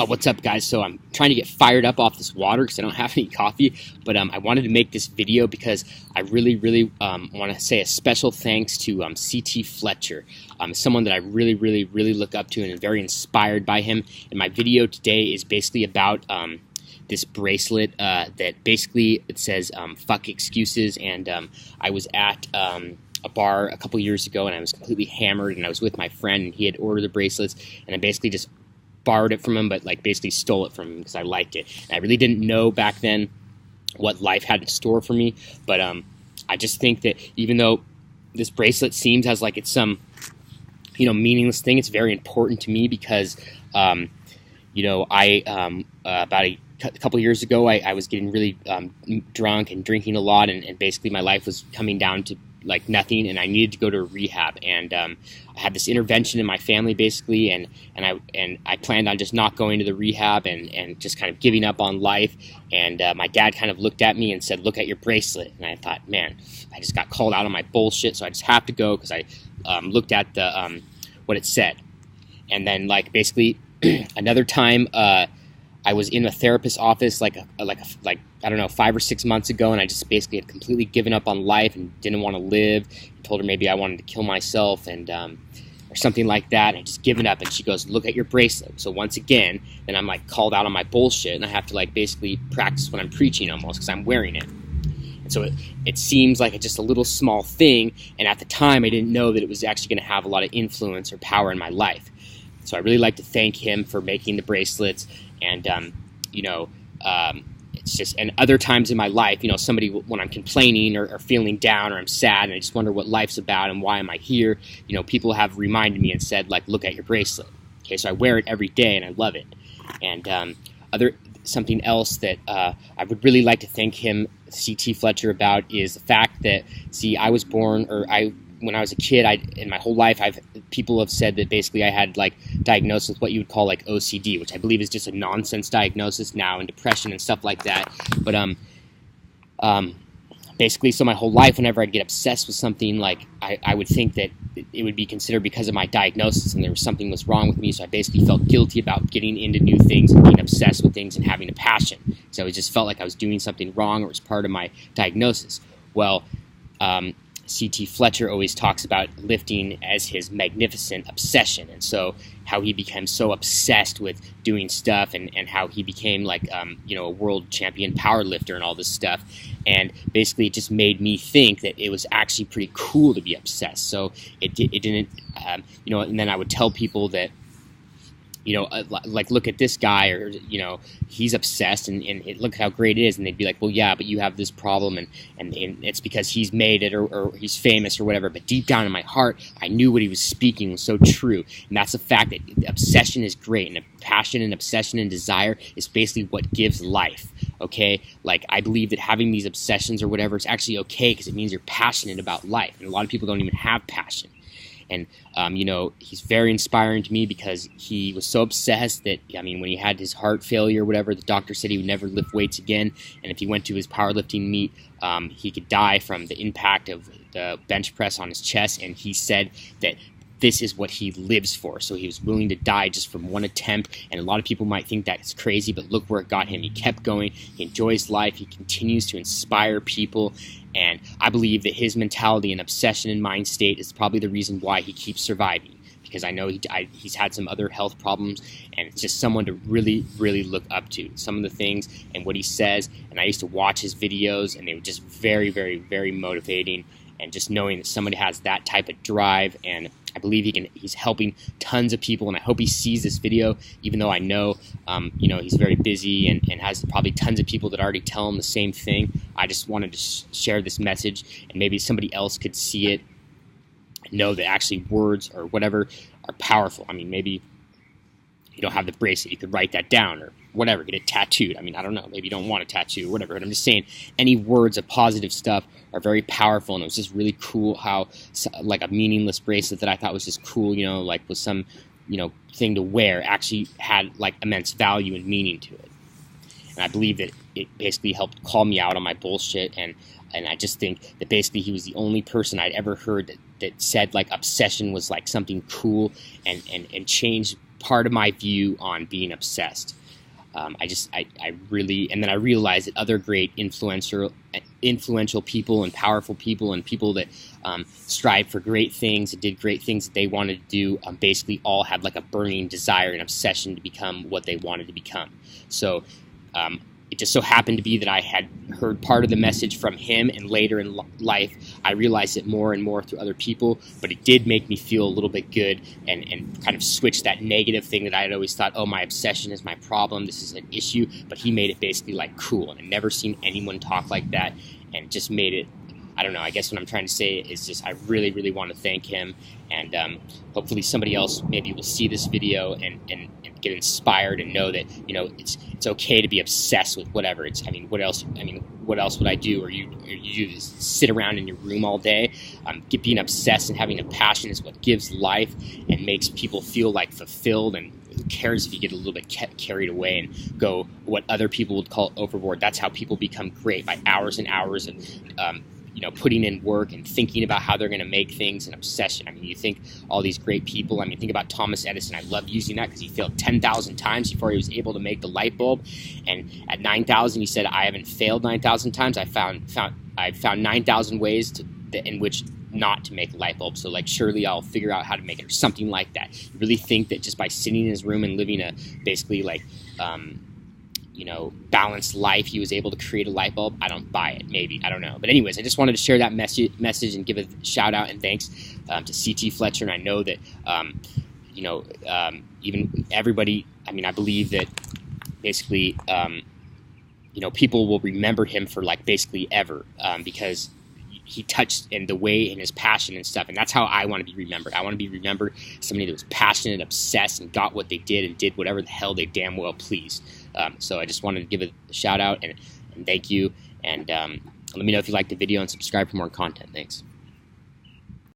What's up, guys? So I'm trying to get fired up off this water because I don't have any coffee, but I wanted to make this video because I really want to say a special thanks to CT Fletcher, someone that I really look up to and am very inspired by him. And my video today is basically about this bracelet that basically it says fuck excuses, and I was at a bar a couple years ago and I was completely hammered, and I was with my friend and he had ordered the bracelets, and I basically just borrowed it from him, but like basically stole it from him because I liked it. And I really didn't know back then what life had in store for me, but I just think that even though this bracelet seems as like it's some meaningless thing, it's very important to me because I about a couple years ago I was getting really drunk and drinking a lot, and basically my life was coming down to like nothing, and I needed to go to a rehab, and I had this intervention in my family basically, and I planned on just not going to the rehab and just kind of giving up on life. And my dad kind of looked at me and said, "Look at your bracelet." And I thought, man, I just got called out on my bullshit, so I just have to go because I looked at the what it said. And then like basically another time I was in a therapist's office like I don't know, 5 or 6 months ago, and I just basically had completely given up on life and didn't want to live. I told her maybe I wanted to kill myself and or something like that. And I just given up, and she goes, "Look at your bracelet." So once again, then I'm like called out on my bullshit, and I have to like basically practice when I'm preaching almost because I'm wearing it. And so it seems like it's just a little small thing, and at the time I didn't know that it was actually going to have a lot of influence or power in my life. So I really like to thank him for making the bracelets, and it's just, and other times in my life, somebody, when I'm complaining or feeling down or I'm sad and I just wonder what life's about and why am I here, people have reminded me and said, like, look at your bracelet. Okay, so I wear it every day and I love it. And something else that I would really like to thank him, CT Fletcher, about is the fact that, I was born, when I was a kid, in my whole life, people have said that basically I had like diagnosed with what you would call like OCD, which I believe is just a nonsense diagnosis now, and depression and stuff like that. But basically, so my whole life, whenever I'd get obsessed with something, like I would think that it would be considered because of my diagnosis, and there was something was wrong with me. So I basically felt guilty about getting into new things and being obsessed with things and having a passion. So it just felt like I was doing something wrong, or it was part of my diagnosis. Well, CT Fletcher always talks about lifting as his magnificent obsession, and so how he became so obsessed with doing stuff, and how he became like a world champion power lifter and all this stuff. And basically it just made me think that it was actually pretty cool to be obsessed. So it didn't and then I would tell people that like, look at this guy, or he's obsessed, and look how great it is, and they'd be like, well, yeah, but you have this problem, and it's because he's made it, or he's famous or whatever. But deep down in my heart, I knew what he was speaking was so true, and that's the fact that obsession is great, and passion and obsession and desire is basically what gives life. Okay, like I believe that having these obsessions or whatever is actually okay because it means you're passionate about life, and a lot of people don't even have passion. And, he's very inspiring to me because he was so obsessed that, when he had his heart failure or whatever, the doctor said he would never lift weights again. And if he went to his powerlifting meet, he could die from the impact of the bench press on his chest. And he said that this is what he lives for. So he was willing to die just from one attempt. And a lot of people might think that's crazy, but look where it got him. He kept going. He enjoys life. He continues to inspire people. And I believe that his mentality and obsession and mind state is probably the reason why he keeps surviving. Because I know he's had some other health problems, and it's just someone to really look up to. Some of the things and what he says, and I used to watch his videos, and they were just very motivating. And just knowing that somebody has that type of drive, and I believe he's helping tons of people, and I hope he sees this video, even though I know, he's very busy and has probably tons of people that already tell him the same thing. I just wanted to share this message, and maybe somebody else could see it and know that actually words or whatever are powerful. Maybe you don't have the bracelet, you could write that down or whatever, get it tattooed. I don't know, maybe you don't want a tattoo or whatever, but I'm just saying any words of positive stuff are very powerful. And it was just really cool how like a meaningless bracelet that I thought was just cool, like was some thing to wear, actually had like immense value and meaning to it. And I believe that it basically helped call me out on my bullshit, and I just think that basically he was the only person I'd ever heard that said like obsession was like something cool and changed part of my view on being obsessed. I really, and then I realized that other great influential people and powerful people and people that strive for great things and did great things that they wanted to do, basically all had like a burning desire and obsession to become what they wanted to become. So it just so happened to be that I had heard part of the message from him, and later in life I realized it more and more through other people, but it did make me feel a little bit good and kind of switch that negative thing that I had always thought, oh, my obsession is my problem, this is an issue, but he made it basically like cool, and I've never seen anyone talk like that, and it just made it, I don't know, I guess what I'm trying to say is just I really, really want to thank him, and hopefully somebody else maybe will see this video and get inspired and know that, you know, it's okay to be obsessed with whatever. What else would I do? Or you just sit around in your room all day? Being obsessed and having a passion is what gives life and makes people feel like fulfilled, and who cares if you get a little bit carried away and go what other people would call overboard. That's how people become great, by hours and hours of putting in work and thinking about how they're going to make things, an obsession. I mean, you think all these great people, think about Thomas Edison. I love using that because he failed 10,000 times before he was able to make the light bulb. And at 9,000, he said, I haven't failed 9,000 times. I found 9,000 ways in which not to make a light bulb. So like, surely I'll figure out how to make it, or something like that. You really think that just by sitting in his room and living a basically like, balanced life, he was able to create a light bulb? I don't buy it. Maybe. I don't know. But anyways, I just wanted to share that message and give a shout out and thanks to CT Fletcher. And I know that, even everybody, I believe that basically, people will remember him for like basically ever, because he touched in the way and his passion and stuff. And that's how I want to be remembered. I want to be remembered as somebody that was passionate, obsessed, and got what they did and did whatever the hell they damn well pleased. So I just wanted to give a shout out and thank you. And let me know if you liked the video and subscribe for more content. Thanks.